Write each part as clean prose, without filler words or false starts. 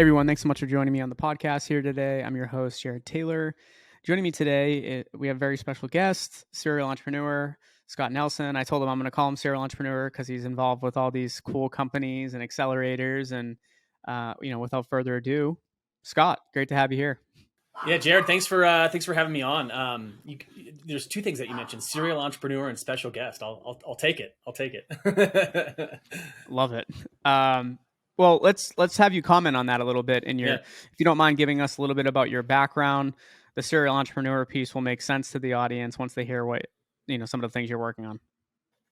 Hey everyone, thanks so much for joining me on the podcast here today. I'm your host, Jared Taylor. Joining me today, we have a very special guest, serial entrepreneur, Scott Nelson. I told him I'm going to call him serial entrepreneur because he's involved with all these cool companies and accelerators. And, without further ado, Scott, great to have you here. Yeah, Jared, thanks for having me on. There's two things that you mentioned: serial entrepreneur and special guest. I'll take it. I'll take it. Love it. Well, let's have you comment on that a little bit Yeah. if you don't mind giving us a little bit about your background. The serial entrepreneur piece will make sense to the audience once they hear what, some of the things you're working on.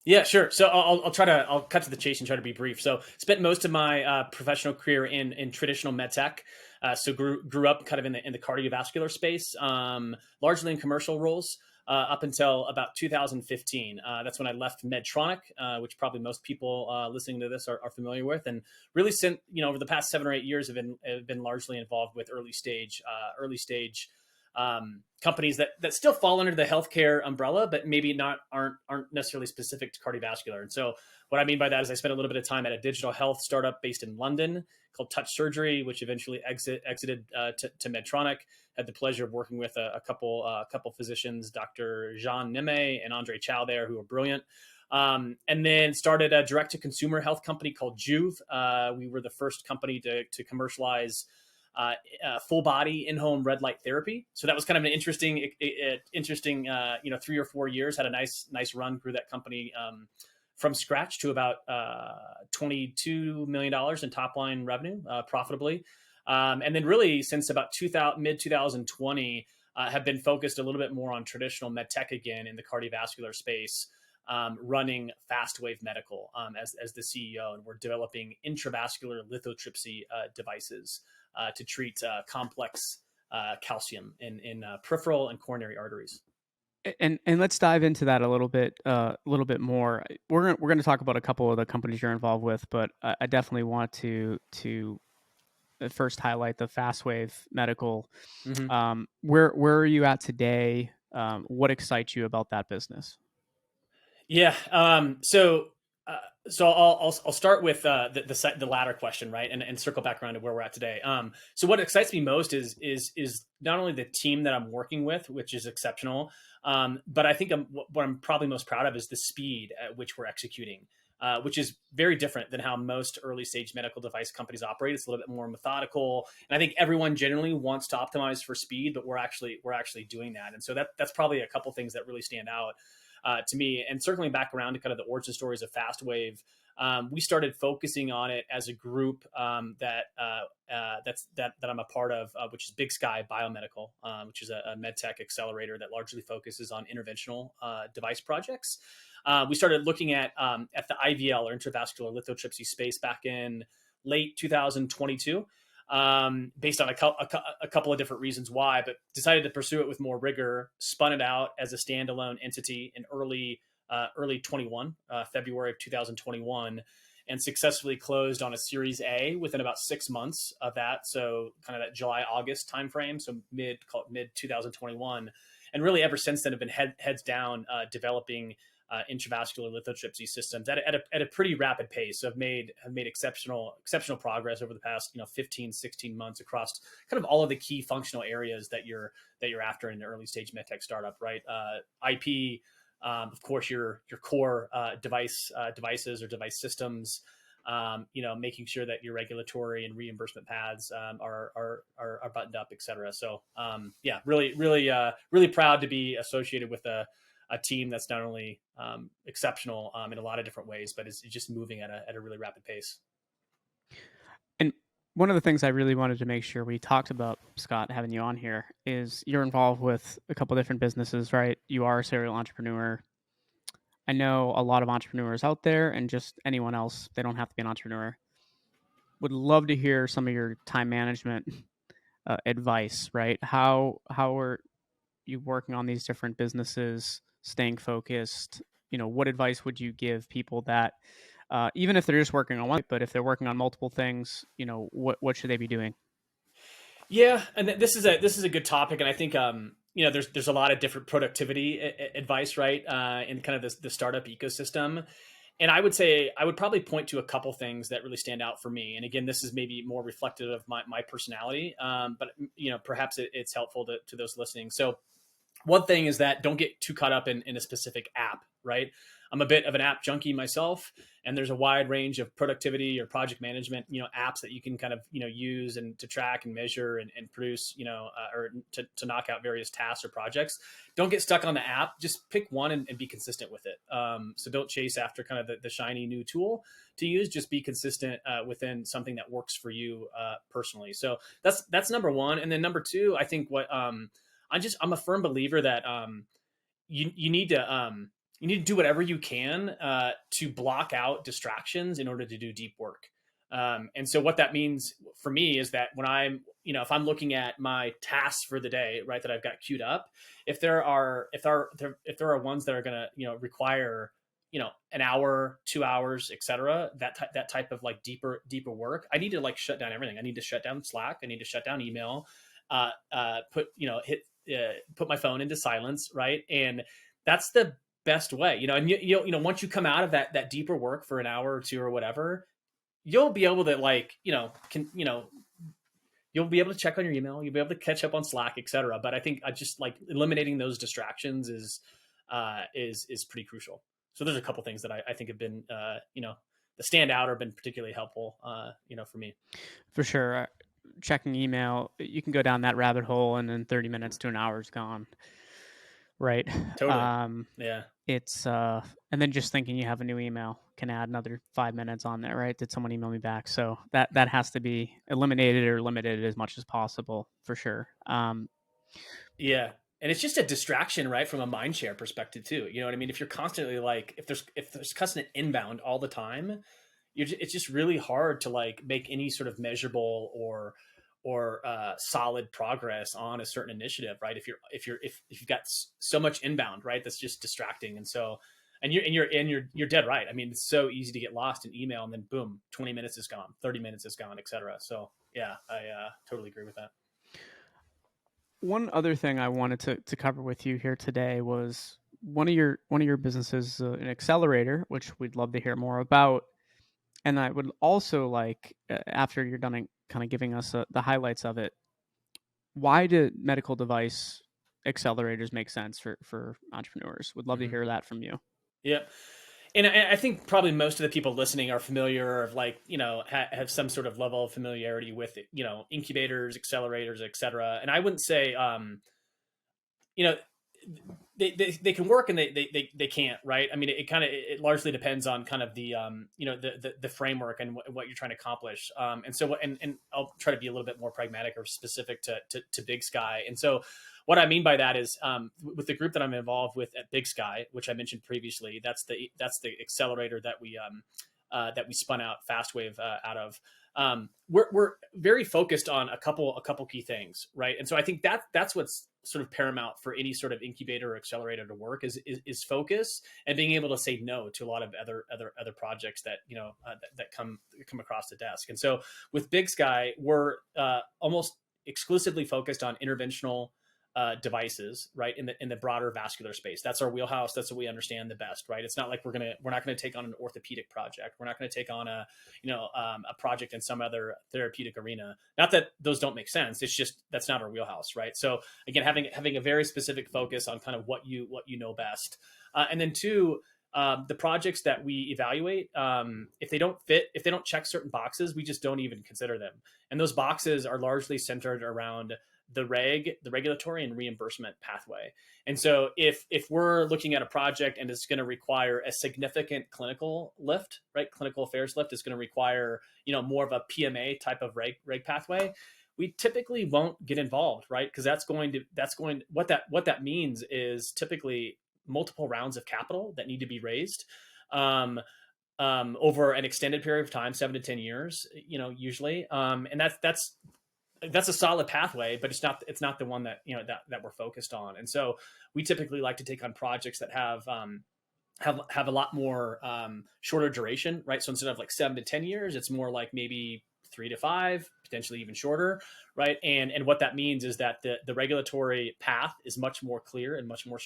Yeah, sure. So I'll cut to the chase and try to be brief. So spent most of my professional career in traditional MedTech. So grew up kind of in the cardiovascular space, largely in commercial roles. Up until about 2015. That's when I left Medtronic, which probably most people listening to this are familiar with. And really, since over the past 7 or 8 years, have been largely involved with early stage companies that still fall under the healthcare umbrella, but maybe aren't necessarily specific to cardiovascular. And so, what I mean by that is I spent a little bit of time at a digital health startup based in London called Touch Surgery, which eventually exited to Medtronic. Had the pleasure of working with a couple physicians, Dr. Jean Neme and Andre Chow there, who are brilliant. And then started a direct-to-consumer health company called Juve. We were the first company to commercialize full body in-home red light therapy. So that was kind of an interesting 3 or 4 years. Had a nice run, grew that company from scratch to about $22 million in top line revenue profitably. And then really since about mid 2020, have been focused a little bit more on traditional MedTech again in the cardiovascular space, running FastWave Medical as the CEO. And we're developing intravascular lithotripsy devices to treat complex calcium in peripheral and coronary arteries. And let's dive into that a little bit more. We're gonna talk about a couple of the companies you're involved with, but I definitely want to first highlight the FastWave Medical. Mm-hmm. Where are you at today? What excites you about that business? Yeah. So I'll start with the latter question, right, and circle back around to where we're at today. So what excites me most is not only the team that I'm working with, which is exceptional, but I think what I'm probably most proud of is the speed at which we're executing, which is very different than how most early stage medical device companies operate. It's a little bit more methodical, and I think everyone generally wants to optimize for speed, but we're actually doing that, and so that's probably a couple things that really stand out. To me, and circling back around to kind of the origin stories of FastWave, we started focusing on it as a group that I'm a part of, which is Big Sky Biomedical, which is a MedTech accelerator that largely focuses on interventional device projects. We started looking at the IVL or intravascular lithotripsy space back in late 2022. Based on a couple of different reasons why, but decided to pursue it with more rigor, spun it out as a standalone entity in early 21, February of 2021, and successfully closed on a Series A within about 6 months of that. So kind of that July, August timeframe. So mid 2021. And really ever since then have been heads down developing intravascular lithotripsy systems at a pretty rapid pace. So have made exceptional progress over the past 15, 16 months across kind of all of the key functional areas that you're after in the early stage medtech startup, right? IP, of course, your core devices or device systems. Making sure that your regulatory and reimbursement paths are buttoned up, et cetera. So really proud to be associated with a team that's not only exceptional in a lot of different ways, but is just moving at a really rapid pace. And one of the things I really wanted to make sure we talked about, Scott, having you on here, is you're involved with a couple different businesses, right? You are a serial entrepreneur. I know a lot of entrepreneurs out there, and just anyone else, they don't have to be an entrepreneur. Would love to hear some of your time management advice, right? How are you working on these different businesses, staying focused? What advice would you give people that, even if they're just working on one, but if they're working on multiple things, what should they be doing? Yeah, and this is a good topic, and I think there's a lot of different productivity advice, right, in kind of the startup ecosystem. and I would say I would probably point to a couple things that really stand out for me. And again, this is maybe more reflective of my personality, but perhaps it's helpful to those listening. So one thing is that don't get too caught up in a specific app, right? I'm a bit of an app junkie myself, and there's a wide range of productivity or project management, apps that you can kind of, use and to track and measure and produce, or to knock out various tasks or projects. Don't get stuck on the app. Just pick one and be consistent with it. So don't chase after kind of the shiny new tool to use. Just be consistent within something that works for you personally. So that's number one. And then number two, I think I'm a firm believer that you need to do whatever you can to block out distractions in order to do deep work. And so what that means for me is that when if I'm looking at my tasks for the day, right, that I've got queued up, if there are ones that are going to, require, an hour, 2 hours, et cetera, that type of like deeper work, I need to like shut down everything. I need to shut down Slack. I need to shut down email, put my phone into silence. Right. And that's the best way, and once you come out of that deeper work for an hour or two or whatever, you'll be able to you'll be able to check on your email, you'll be able to catch up on Slack, etc. But I think I just like eliminating those distractions is pretty crucial. So there's a couple things that I think have been that stand out or been particularly helpful for me. For sure. Checking email, you can go down that rabbit hole and then 30 minutes to an hour is gone. Right. Totally. Yeah. It's and then just thinking you have a new email can add another 5 minutes on there, right? Did someone email me back? So that has to be eliminated or limited as much as possible for sure. Yeah. And it's just a distraction, right? From a mind share perspective too. You know what I mean? If you're constantly like, if there's constant inbound all the time, it's just really hard to like make any sort of measurable or solid progress on a certain initiative, right? If you've got so much inbound, right, that's just distracting. And so, and you're dead right. I mean, it's so easy to get lost in email, and then boom, 20 minutes is gone, 30 minutes is gone, etc. So yeah, I totally agree with that. One other thing I wanted to cover with you here today was one of your businesses, an accelerator, which we'd love to hear more about. And I would also like, after you're done kind of giving us the highlights of it, why do medical device accelerators make sense for entrepreneurs? Would love to hear that from you. Yeah. And I think probably most of the people listening are familiar of like, have some sort of level of familiarity with, incubators, accelerators, et cetera. And I wouldn't say, you know, they can work and they can't, right? I mean, it largely depends on kind of the the framework and what you're trying to accomplish. And so and I'll try to be a little bit more pragmatic or specific to Big Sky. And so what I mean by that is with the group that I'm involved with at Big Sky, which I mentioned previously, that's the accelerator that we spun out FastWave out of. We're very focused on a couple key things, right? And so I think that's what's sort of paramount for any sort of incubator or accelerator to work is focus and being able to say no to a lot of other projects that that come across the desk. And so with Big Sky, we're almost exclusively focused on interventional devices, right, in the broader vascular space. That's our wheelhouse. That's what we understand the best, right? It's not like we're not going to take on an orthopedic project. We're not going to take on a project in some other therapeutic arena. Not that those don't make sense. It's just that's not our wheelhouse, right? So again, having a very specific focus on kind of what you know best, and then two. The projects that we evaluate, if they don't check certain boxes, we just don't even consider them. And those boxes are largely centered around the regulatory and reimbursement pathway. And so if we're looking at a project and it's going to require a significant clinical lift, right? Clinical affairs lift is going to require, more of a PMA type of reg pathway. We typically won't get involved, right? Because what that means is typically multiple rounds of capital that need to be raised over an extended period of time, 7 to 10 years, usually. And that's a solid pathway, but it's not the one that that we're focused on. And so we typically like to take on projects that have a lot more shorter duration, right? So instead of like 7 to 10 years, it's more like maybe 3 to 5, potentially even shorter, right? And what that means is that the regulatory path is much more clear and much more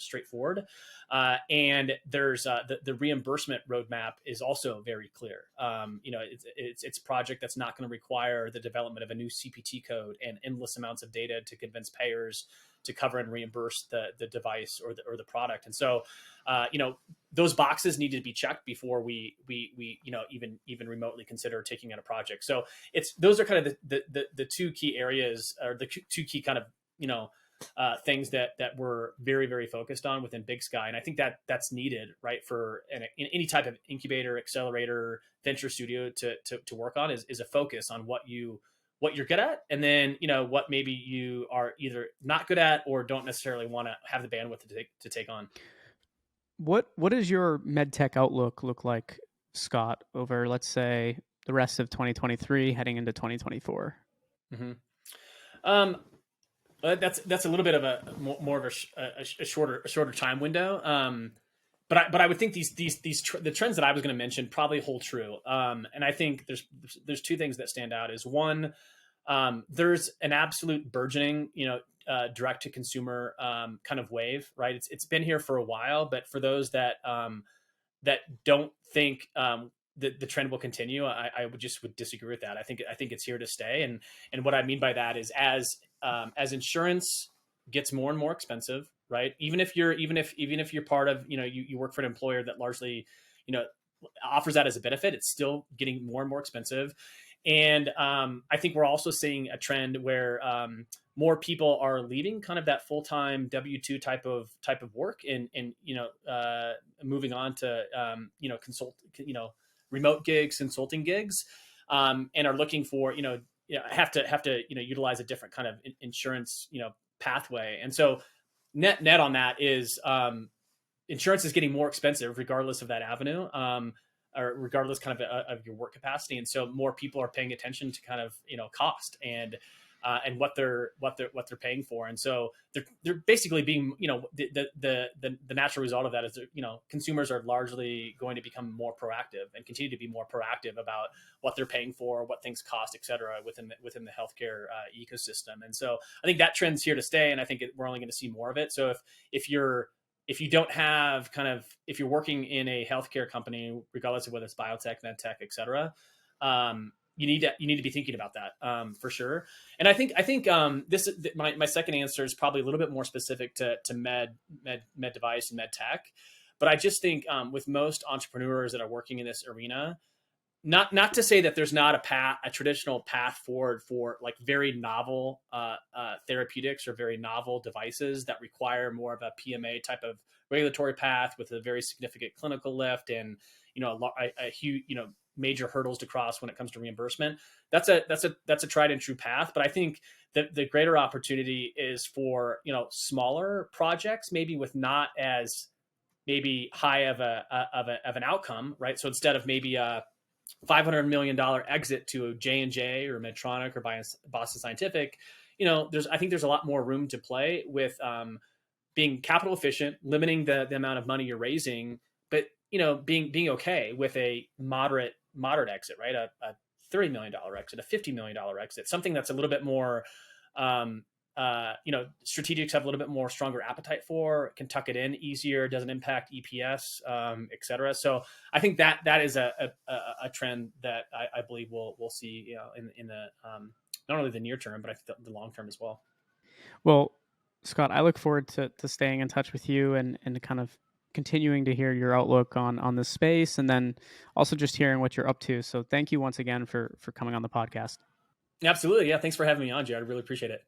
straightforward. And there's the reimbursement roadmap is also very clear. It's a project that's not going to require the development of a new CPT code and endless amounts of data to convince payers to cover and reimburse the device or the product. And so, those boxes need to be checked before we even remotely consider taking on a project. So those are kind of the two key areas, or the two key kind of things that we're very, very focused on within Big Sky. And I think that's needed, right, for in any type of incubator, accelerator, venture studio to work on is a focus on what you're good at, and then what maybe you are either not good at or don't necessarily want to have the bandwidth to take on. What does your MedTech outlook look like, Scott, over, let's say, the rest of 2023 heading into 2024? Mm-hmm. That's a little bit of a more of a shorter time window. But I would think the trends that I was going to mention probably hold true. And I think there's two things that stand out. Is one, there's an absolute burgeoning, direct to consumer kind of wave, right? It's been here for a while, but for those that don't think the trend will continue, I would disagree with that. I think it's here to stay, and what I mean by that is as insurance gets more and more expensive, right? Even if you're part of you work for an employer that largely offers that as a benefit, it's still getting more and more expensive. And I think we're also seeing a trend where more people are leaving kind of that full-time W-2 type of work and moving on to remote gigs, consulting gigs, and are looking for have to utilize a different kind of insurance pathway. And so net on that is insurance is getting more expensive regardless of that avenue. Or regardless kind of your work capacity. And so more people are paying attention to kind of, cost and what they're paying for. And so they're basically being, the natural result of that is, consumers are largely going to become more proactive and continue to be more proactive about what they're paying for, what things cost, et cetera, within the healthcare ecosystem. And so I think that trend's here to stay. And I think we're only going to see more of it. So if you don't have if you're working in a healthcare company, regardless of whether it's biotech, medtech, et cetera, you need to be thinking about that for sure. And I think this is my second answer is probably a little bit more specific to med device and med tech. But I just think with most entrepreneurs that are working in this arena, not to say that there's not a traditional path forward for like very novel therapeutics or very novel devices that require more of a PMA type of regulatory path with a very significant clinical lift and a huge major hurdles to cross when it comes to reimbursement. That's a tried and true path. But I think that the greater opportunity is for smaller projects, maybe with not as maybe high of an outcome, right? So instead of maybe a $500 million exit to a J&J or Medtronic or Boston Scientific, I think there's a lot more room to play with being capital efficient, limiting the amount of money you're raising, but being okay with a moderate exit, right? A $30 million exit, a $50 million exit, something that's a little bit more strategics have a little bit more stronger appetite for, can tuck it in easier, doesn't impact EPS, et cetera. So I think that is a trend that I believe we'll see, in the not only the near term, but I think the long term as well. Well, Scott, I look forward to staying in touch with you and kind of continuing to hear your outlook on this space, and then also just hearing what you're up to. So thank you once again for coming on the podcast. Absolutely. Yeah. Thanks for having me on, Jared. I really appreciate it.